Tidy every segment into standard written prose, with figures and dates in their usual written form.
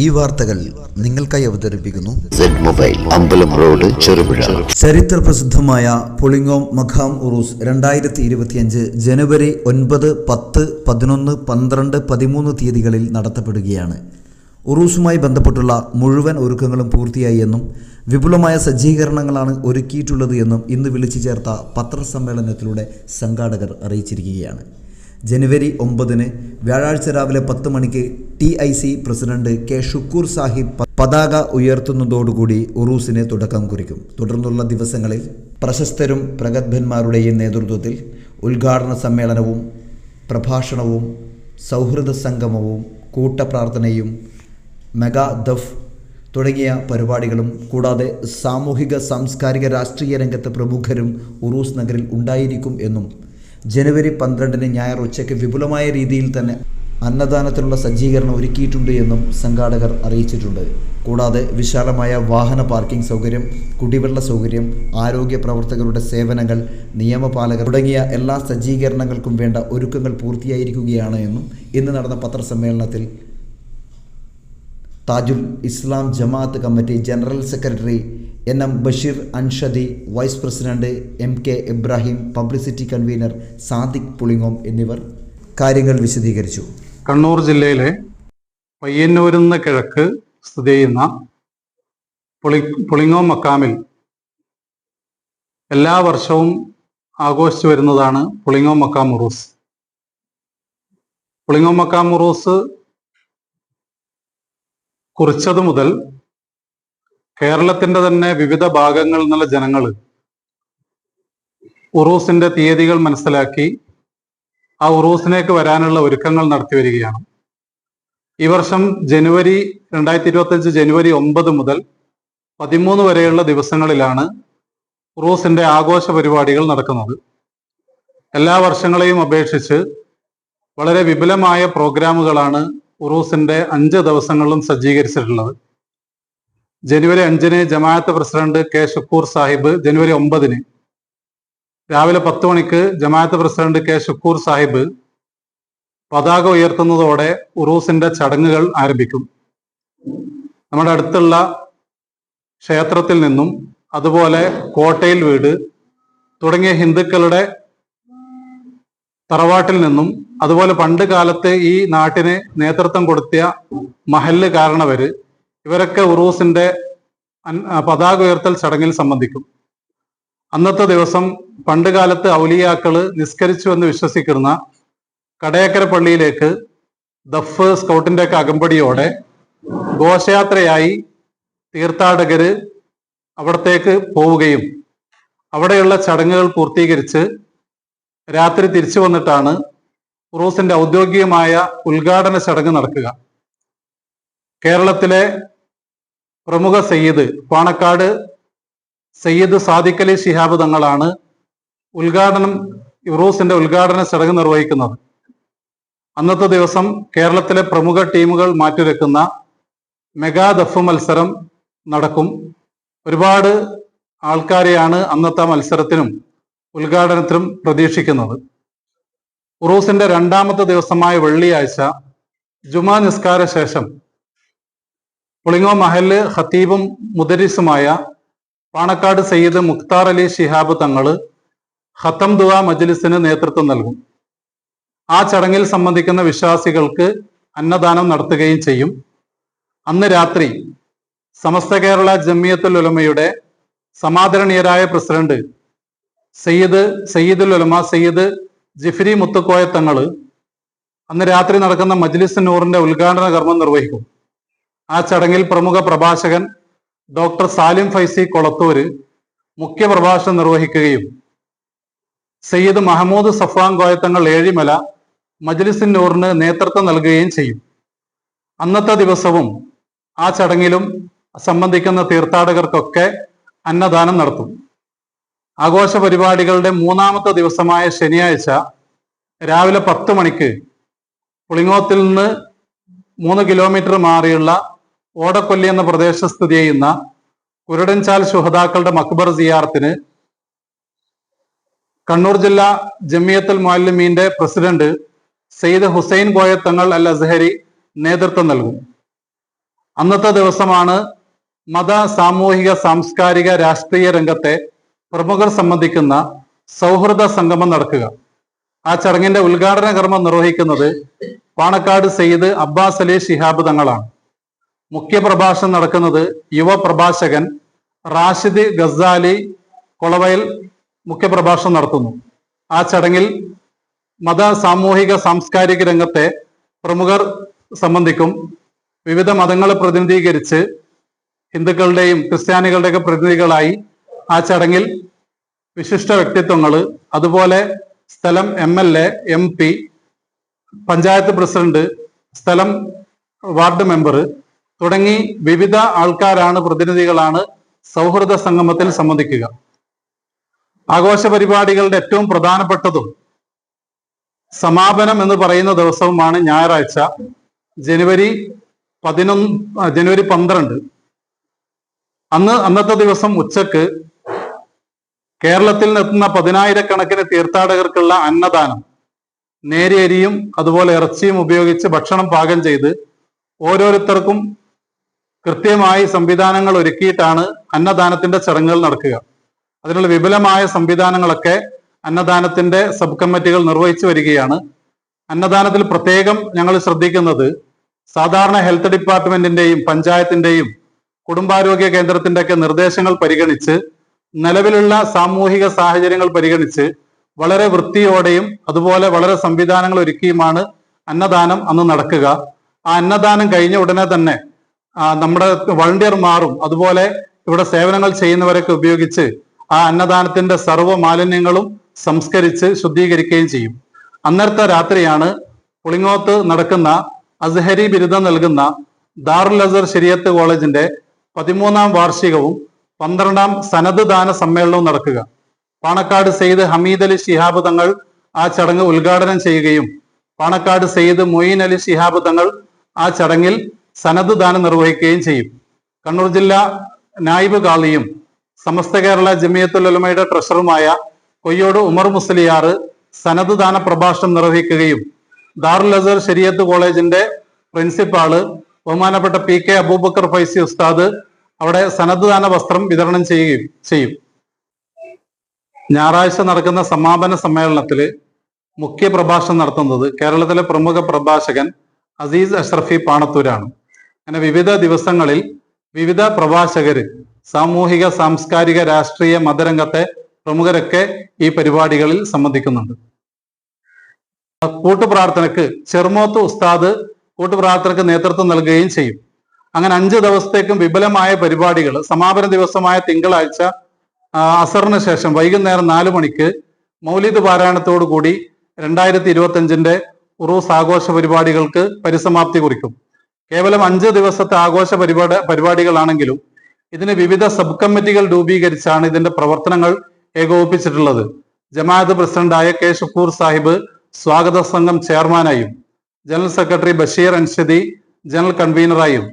ഈ വാർത്തകൾ നിങ്ങൾക്കായി അവതരിപ്പിക്കുന്നു മൊബൈൽ അമ്പലം റോഡ് ചെറുപുഴ. ചരിത്ര പ്രസിദ്ധമായ പുളിങ്ങോം മഖാം ഉറൂസ് 2025 ജനുവരി 9, 10, 11, 12, 13 തീയതികളിൽ നടത്തപ്പെടുകയാണ്. ഉറൂസുമായി ബന്ധപ്പെട്ടുള്ള മുഴുവൻ ഒരുക്കങ്ങളും പൂർത്തിയായി എന്നും വിപുലമായ സജ്ജീകരണങ്ങളാണ് ഒരുക്കിയിട്ടുള്ളത് എന്നും ഇന്ന് വിളിച്ചു ചേർത്ത പത്രസമ്മേളനത്തിലൂടെ സംഘാടകർ അറിയിച്ചിരിക്കുകയാണ്. ജനുവരി 9 വ്യാഴാഴ്ച രാവിലെ 10 മണിക്ക് TIC പ്രസിഡന്റ് കെ ഷുക്കൂർ സാഹിബ് പതാക ഉയർത്തുന്നതോടുകൂടി ഉറൂസിന് തുടക്കം കുറിക്കും. തുടർന്നുള്ള ദിവസങ്ങളിൽ പ്രശസ്തരും പ്രഗത്ഭന്മാരുടെയും നേതൃത്വത്തിൽ ഉദ്ഘാടന സമ്മേളനവും പ്രഭാഷണവും സൗഹൃദ സംഗമവും കൂട്ടപ്രാർത്ഥനയും മെഗാ ദഫ് തുടങ്ങിയ പരിപാടികളും കൂടാതെ സാമൂഹിക സാംസ്കാരിക രാഷ്ട്രീയ രംഗത്തെ പ്രമുഖരും ഉറൂസ് നഗറിൽ ഉണ്ടായിരിക്കും എന്നും ജനുവരി 12 ഞായർ ഉച്ചയ്ക്ക് വിപുലമായ രീതിയിൽ തന്നെ അന്നദാനത്തിനുള്ള സജ്ജീകരണം ഒരുക്കിയിട്ടുണ്ട് എന്നും സംഘാടകർ അറിയിച്ചിട്ടുണ്ട്. കൂടാതെ വിശാലമായ വാഹന പാർക്കിംഗ് സൗകര്യം, കുടിവെള്ള സൗകര്യം, ആരോഗ്യ പ്രവർത്തകരുടെ സേവനങ്ങൾ, നിയമപാലകർ തുടങ്ങിയ എല്ലാ സജ്ജീകരണങ്ങൾക്കും വേണ്ട ഒരുക്കങ്ങൾ പൂർത്തിയായിരിക്കുകയാണ് എന്നും ഇന്ന് നടന്ന പത്രസമ്മേളനത്തിൽ Tajul Islam Jamaath committee general secretary NM Basheer Anshadi, vice president MK Ibrahim, publicity convener Sadiq Pulingome എന്നിവർ കാര്യങ്ങൾ വിശദീകരിച്ചു. കണ്ണൂർ ജില്ലയിലെ പയ്യന്നൂരിൽ നിന്ന് കിഴക്ക് സ്ഥിതി ചെയ്യുന്ന പുളിങ്ങോം മക്കാമിൽ എല്ലാ വർഷവും ആഘോഷിച്ചു വരുന്നതാണ് പുളിങ്ങോം മക്കാം ഉറൂസ്. പുളിങ്ങോം മക്കാം ഉറൂസ് കുറിച്ചത് മുതൽ കേരളത്തിന്റെ തന്നെ വിവിധ ഭാഗങ്ങളിൽ നിന്നുള്ള ജനങ്ങൾ ഉറൂസിന്റെ തീയതികൾ മനസ്സിലാക്കി ആ ഉറൂസിലേക്ക് വരാനുള്ള ഒരുക്കങ്ങൾ നടത്തി വരികയാണ്. ഈ വർഷം ജനുവരി 2025 ജനുവരി 9 മുതൽ 13 വരെയുള്ള ദിവസങ്ങളിലാണ് ഉറൂസിന്റെ ആഘോഷ പരിപാടികൾ നടക്കുന്നത്. എല്ലാ വർഷങ്ങളെയും അപേക്ഷിച്ച് വളരെ വിപുലമായ പ്രോഗ്രാമുകളാണ് ഉറൂസിന്റെ 5 ദിവസങ്ങളിലും സജ്ജീകരിച്ചിട്ടുള്ളത്. ജനുവരി 5 ജമാഅത്ത് പ്രസിഡന്റ് കെ ഷുക്കൂർ സാഹിബ്, ജനുവരി 9 രാവിലെ 10 മണിക്ക് ജമാഅത്ത് പ്രസിഡന്റ് കെ ഷുക്കൂർ സാഹിബ് പതാക ഉയർത്തുന്നതോടെ ഉറൂസിന്റെ ചടങ്ങുകൾ ആരംഭിക്കും. നമ്മുടെ അടുത്തുള്ള ക്ഷേത്രത്തിൽ നിന്നും അതുപോലെ കോട്ടയിൽ വീട് തുടങ്ങിയ ഹിന്ദുക്കളുടെ തറവാട്ടിൽ നിന്നും അതുപോലെ പണ്ട് കാലത്ത് ഈ നാട്ടിന് നേതൃത്വം കൊടുത്തിയ മഹല്ല് കാരണവര് ഇവരൊക്കെ ഉറൂസിന്റെ പതാക ഉയർത്തൽ ചടങ്ങിൽ സംബന്ധിക്കും. അന്നത്തെ ദിവസം പണ്ട് കാലത്ത് ഔലിയാക്കള് നിസ്കരിച്ചു എന്ന് വിശ്വസിക്കുന്ന കടയക്കര പള്ളിയിലേക്ക് ദഫ് സ്കൗട്ടിന്റെ ഒക്കെ അകമ്പടിയോടെ ഘോഷയാത്രയായി തീർത്ഥാടകര് അവിടത്തേക്ക് പോവുകയും അവിടെയുള്ള ചടങ്ങുകൾ പൂർത്തീകരിച്ച് രാത്രി തിരിച്ചു വന്നിട്ടാണ് ഉറൂസിന്റെ ഔദ്യോഗികമായ ഉദ്ഘാടന ചടങ്ങ് നടക്കുക. കേരളത്തിലെ പ്രമുഖ സയ്യിദ് പാണക്കാട് സയ്യിദ് സാദിഖ് അലി ശിഹാബ് തങ്ങളാണ് ഉറൂസിന്റെ ഉദ്ഘാടന ചടങ്ങ് നിർവഹിക്കുന്നത്. അന്നത്തെ ദിവസം കേരളത്തിലെ പ്രമുഖ ടീമുകൾ മാറ്റുരക്കുന്ന മെഗാ ദഫ് മത്സരം നടക്കും. ഒരുപാട് ആൾക്കാരെയാണ് അന്നത്തെ മത്സരത്തിനും ഉദ്ഘാടനത്തിനും പ്രതീക്ഷിക്കുന്നത്. ഉറൂസിന്റെ 2ാമത്തെ ദിവസമായ വെള്ളിയാഴ്ച ജുമാ നിസ്കാര ശേഷം പുളിങ്ങോം മഹല്ല് ഖത്തീബും മുദരിസുമായ പാണക്കാട് സയ്യിദ് മുഖ്താർ അലി ശിഹാബ് തങ്ങള് ഖത്തം ദുആ മജ്ലിസിന് നേതൃത്വം നൽകും. ആ ചടങ്ങിൽ സംബന്ധിക്കുന്ന വിശ്വാസികൾക്ക് അന്നദാനം നടത്തുകയും ചെയ്യും. അന്ന് രാത്രി സമസ്ത കേരള ജമിയത്തുൽ ഉലമയുടെ സമാദരണീയരായ പ്രസിഡന്റ് സയ്യിദുൽ ഉലമ സയ്യിദ് ജിഫ്രി മുത്തുക്കോയ തങ്ങള് അന്ന് രാത്രി നടക്കുന്ന മജ്ലിസ് നൂറിന്റെ ഉദ്ഘാടന കർമ്മം നിർവഹിക്കും. ആ ചടങ്ങിൽ പ്രമുഖ പ്രഭാഷകൻ ഡോക്ടർ സാലിം ഫൈസി കൊളത്തൂര് മുഖ്യ പ്രഭാഷണം നിർവഹിക്കുകയും സയ്യിദ് മഹമ്മൂദ് സഫ്വാൻ കോയത്തങ്ങൾ ഏഴിമല മജ്ലിസ് നൂറിന് നേതൃത്വം നൽകുകയും ചെയ്യും. അന്നത്തെ ദിവസവും ആ ചടങ്ങിലും സംബന്ധിക്കുന്ന തീർത്ഥാടകർക്കൊക്കെ അന്നദാനം നടത്തും. ആഘോഷ പരിപാടികളുടെ 3ാമത്തെ ദിവസമായ ശനിയാഴ്ച രാവിലെ 10 മണിക്ക് പുളിങ്ങോത്തിൽ നിന്ന് 3 കിലോമീറ്റർ മാറിയുള്ള ഓടക്കൊല്ലി എന്ന പ്രദേശത്ത് സ്ഥിതി ചെയ്യുന്ന കുരുടൻചാൽ ശുഹദാക്കളുടെ മക്ബർ സിയാറത്തിന് കണ്ണൂർ ജില്ലാ ജമിയത്തുൽ മുഅല്ലിമീന്റെ പ്രസിഡന്റ് സയ്യിദ് ഹുസൈൻ കോയത്തങ്ങൾ അൽ അസ്ഹരി നേതൃത്വം നൽകും. അന്നത്തെ ദിവസമാണ് മത, സാമൂഹിക, സാംസ്കാരിക, രാഷ്ട്രീയ രംഗത്തെ പ്രമുഖർ സംബന്ധിക്കുന്ന സൗഹൃദ സംഗമം നടക്കുക. ആ ചടങ്ങിന്റെ ഉദ്ഘാടന കർമ്മം നിർവഹിക്കുന്നത് പാണക്കാട് സയ്യിദ് അബ്ബാസ് അലി ശിഹാബ് തങ്ങളാണ്. മുഖ്യ പ്രഭാഷണം നടക്കുന്നത് യുവ പ്രഭാഷകൻ റാഷിദ് ഗസാലി കൊളവയൽ മുഖ്യപ്രഭാഷണം നടത്തുന്നു. ആ ചടങ്ങിൽ മത, സാമൂഹിക, സാംസ്കാരിക രംഗത്തെ പ്രമുഖർ സംബന്ധിക്കും. വിവിധ മതങ്ങളെ പ്രതിനിധീകരിച്ച് ഹിന്ദുക്കളുടെയും ക്രിസ്ത്യാനികളുടെയൊക്കെ പ്രതിനിധികളായി ആ ചടങ്ങിൽ വിശിഷ്ട വ്യക്തിത്വങ്ങൾ, അതുപോലെ സ്ഥലം MLA, MP, പഞ്ചായത്ത് പ്രസിഡന്റ്, സ്ഥലം വാർഡ് മെമ്പർ തുടങ്ങി വിവിധ ആൾക്കാരാണ്, പ്രതിനിധികളാണ് സൗഹൃദ സംഗമത്തിൽ സംബന്ധിക്കുക. ആഘോഷ പരിപാടികളുടെ ഏറ്റവും പ്രധാനപ്പെട്ടതും സമാപനം എന്ന് പറയുന്ന ദിവസവുമാണ് ഞായറാഴ്ച ജനുവരി 12. അന്നത്തെ ദിവസം ഉച്ചക്ക് കേരളത്തിൽ നിന്നെത്തുന്ന 10,000-കണക്കിന് തീർത്ഥാടകർക്കുള്ള അന്നദാനം, നേരിയരിയും അതുപോലെ ഇറച്ചിയും ഉപയോഗിച്ച് ഭക്ഷണം പാകം ചെയ്ത് ഓരോരുത്തർക്കും കൃത്യമായി സംവിധാനങ്ങൾ ഒരുക്കിയിട്ടാണ് അന്നദാനത്തിന്റെ ചടങ്ങുകൾ നടക്കുക. അതിനുള്ള വിപുലമായ സംവിധാനങ്ങളൊക്കെ അന്നദാനത്തിന്റെ സബ് കമ്മിറ്റികൾ നിർവഹിച്ചു വരികയാണ്. അന്നദാനത്തിൽ പ്രത്യേകം ഞങ്ങൾ ശ്രദ്ധിക്കുന്നത് സാധാരണ ഹെൽത്ത് ഡിപ്പാർട്ട്മെന്റിന്റെയും പഞ്ചായത്തിന്റെയും കുടുംബാരോഗ്യ കേന്ദ്രത്തിന്റെ ഒക്കെ നിർദ്ദേശങ്ങൾ പരിഗണിച്ച്, നിലവിലുള്ള സാമൂഹിക സാഹചര്യങ്ങൾ പരിഗണിച്ച് വളരെ വൃത്തിയോടെയും അതുപോലെ വളരെ സംവിധാനങ്ങൾ ഒരുക്കിയുമാണ് അന്നദാനം അന്ന് നടക്കുക. ആ അന്നദാനം കഴിഞ്ഞ ഉടനെ തന്നെ നമ്മുടെ വളണ്ടിയർമാരും അതുപോലെ ഇവിടെ സേവനങ്ങൾ ചെയ്യുന്നവരൊക്കെ ഉപയോഗിച്ച് ആ അന്നദാനത്തിന്റെ സർവ്വ മാലിന്യങ്ങളും സംസ്കരിച്ച് ശുദ്ധീകരിക്കുകയും ചെയ്യും. അന്നത്തെ രാത്രിയാണ് പുളിങ്ങോത്ത് നടക്കുന്ന അസ്ഹരി ബിരുദം നൽകുന്ന ദാറുൽ അസർ ശരിയത്ത് കോളേജിന്റെ 13ാം വാർഷികവും 12ാം സനദ് ദാന സമ്മേളനവും നടക്കുക. പാണക്കാട് സയ്യിദ് ഹമീദ് അലി ശിഹാബ് തങ്ങൾ ആ ചടങ്ങ് ഉദ്ഘാടനം ചെയ്യുകയും പാണക്കാട് സയ്യിദ് മൊയ്ൻ അലി ശിഹാബ് തങ്ങൾ ആ ചടങ്ങിൽ സനദ് ദാനം നിർവഹിക്കുകയും ചെയ്യും. കണ്ണൂർ ജില്ലാ നായിബ് കാളിയും സമസ്ത കേരള ജമിയത്തുൽ ഉലമയുടെ ട്രഷറുമായ കൊയ്യോട് ഉമർ മുസ്ലിയാർ സനദ് ദാന പ്രഭാഷണം നിർവഹിക്കുകയും ദാറുൽ അസർ ശരിയത്ത് കോളേജിന്റെ പ്രിൻസിപ്പാള് ബഹുമാനപ്പെട്ട PK അബൂബക്കർ ഫൈസി ഉസ്താദ് അവിടെ സനദ് ദാന വസ്ത്രം വിതരണം ചെയ്യും. ഞായറാഴ്ച നടക്കുന്ന സമാപന സമ്മേളനത്തിൽ മുഖ്യ പ്രഭാഷണം നടത്തുന്നത് കേരളത്തിലെ പ്രമുഖ പ്രഭാഷകൻ അസീസ് അഷ്റഫി പാണത്തൂരാണ്. അങ്ങനെ വിവിധ ദിവസങ്ങളിൽ വിവിധ പ്രഭാഷകര്, സാമൂഹിക, സാംസ്കാരിക, രാഷ്ട്രീയ, മതരംഗത്തെ പ്രമുഖരൊക്കെ ഈ പരിപാടികളിൽ സംബന്ധിക്കുന്നുണ്ട്. കൂട്ടുപ്രാർത്ഥനക്ക് ചെറുമോത്ത് ഉസ്താദ് കൂട്ടുപ്രാർത്ഥനക്ക് നേതൃത്വം നൽകുകയും ചെയ്യും. അങ്ങനെ 5 ദിവസത്തേക്കും വിപുലമായ പരിപാടികൾ സമാപന ദിവസമായ തിങ്കളാഴ്ച അസറിന് ശേഷം വൈകുന്നേരം 4 മണിക്ക് മൗലിദ് പാരായണത്തോടു കൂടി 2025 ഉറൂസ് ആഘോഷ പരിപാടികൾക്ക് പരിസമാപ്തി കുറിക്കും. കേവലം 5 ദിവസത്തെ ആഘോഷ പരിപാടികളാണെങ്കിലും ഇതിന് വിവിധ സബ് കമ്മിറ്റികൾ രൂപീകരിച്ചാണ് ഇതിന്റെ പ്രവർത്തനങ്ങൾ ഏകോപിപ്പിച്ചിട്ടുള്ളത്. ജമാഅത്ത് പ്രസിഡന്റായ K ഷുക്കൂർ സാഹിബ് സ്വാഗത സംഘം ചെയർമാനായും, general secretary Basheer Anshadi general കൺവീനറായും,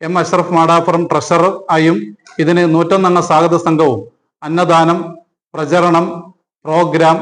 M അഷ്റഫ് മാടാപ്പുറം ട്രഷറർ ആയും ഇതിന് 101 അംഗ സ്വാഗത സംഘവും അന്നദാനം, പ്രചരണം, പ്രോഗ്രാം,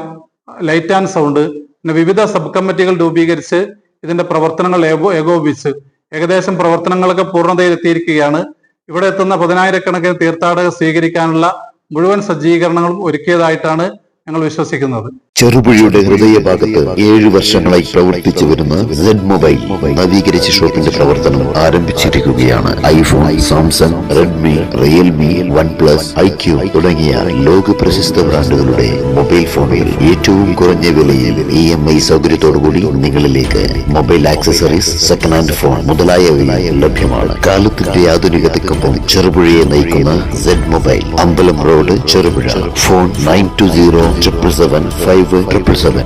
ലൈറ്റ് ആൻഡ് സൗണ്ട് പിന്നെ വിവിധ സബ് കമ്മിറ്റികൾ രൂപീകരിച്ച് ഇതിന്റെ പ്രവർത്തനങ്ങൾ ഏകോപിപ്പിച്ച് ഏകദേശം പ്രവർത്തനങ്ങളൊക്കെ പൂർണ്ണതയിലെത്തിയിരിക്കുകയാണ്. ഇവിടെ എത്തുന്ന 10,000-കണക്കിന് തീർത്ഥാടകർ സ്വീകരിക്കാനുള്ള മുഴുവൻ സജ്ജീകരണങ്ങളും ഒരുക്കിയതായിട്ടാണ് ഞങ്ങൾ വിശ്വസിക്കുന്നത്. ചെറുപുഴയുടെ ഹൃദയഭാഗത്ത് 7 വർഷങ്ങളായി പ്രവർത്തിച്ചു വരുന്ന Z മൊബൈൽ നവീകരിച്ച ഷോപ്പിന്റെ പ്രവർത്തനം ആരംഭിച്ചിരിക്കുകയാണ്. IPhone, Samsung, Redmi, Realme, OnePlus, IQ തുടങ്ങിയ ലോക പ്രശസ്ത ബ്രാൻഡുകളുടെ മൊബൈൽ ഫോണിൽ ഏറ്റവും കുറഞ്ഞ വിലയിൽ EMI സൗകര്യത്തോടുകൂടി നിങ്ങളിലേക്ക് mobile accessories, second hand phone മുതലായവ ലഭ്യമാണ്. കാലത്തിന്റെ ആധുനികതയ്ക്കൊപ്പം ചെറുപുഴയെ നയിക്കുന്ന Z മൊബൈൽ, അമ്പലം റോഡ്, ചെറുപുഴ. ഫോൺ 92077577.